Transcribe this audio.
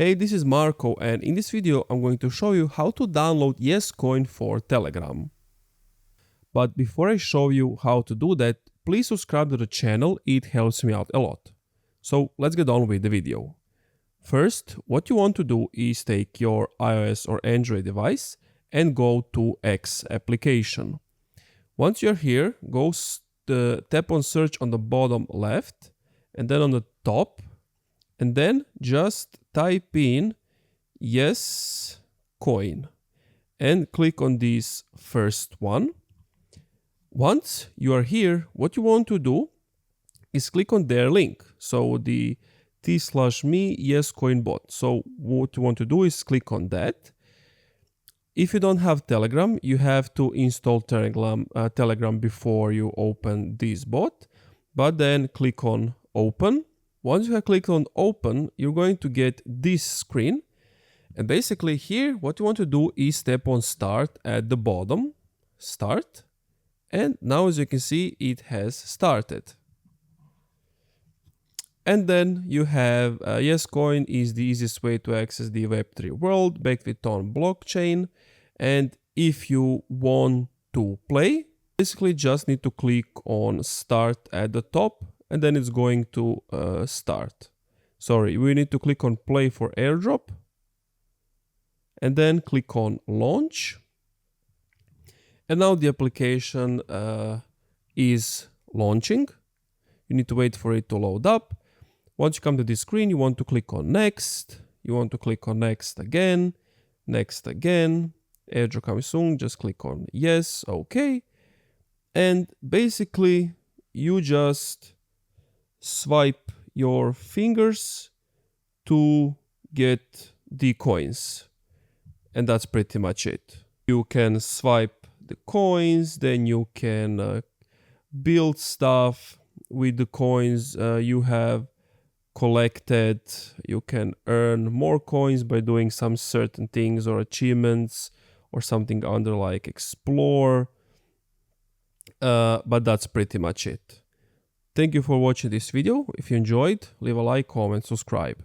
Hey, this is Marco, and in this video I'm going to show you how to download YesCoin for Telegram. But before I show you how to do that, please subscribe to the channel, it helps me out a lot. So let's get on with the video. First, what you want to do is take your iOS or Android device and go to X application. Once you're here, tap on search on the bottom left and then on the top, and then just type in YesCoin and click on this first one. Once you are here, what you want to do is click on their link. So the t/me YesCoin bot. So what you want to do is click on that. If you don't have Telegram, you have to install Telegram before you open this bot. But then click on open. Once you have clicked on open, you're going to get this screen. And basically here, what you want to do is tap on start at the bottom. Start. And now as you can see, it has started. And then you have YesCoin is the easiest way to access the Web3 world backed with on blockchain. And if you want to play, basically just need to click on start at the top. And then it's going to start. Sorry, we need to click on play for airdrop. And then click on launch. And now the application is launching. You need to wait for it to load up. Once you come to this screen, you want to click on next. You want to click on next again. Next again. Airdrop coming soon. Just click on yes. Okay. And basically you just swipe your fingers to get the coins, and that's pretty much it. You can swipe the coins, then you can build stuff with the coins you have collected. You can earn more coins by doing some certain things or achievements or something under like explore, but that's pretty much it. Thank you for watching this video. If you enjoyed, leave a like, comment, subscribe.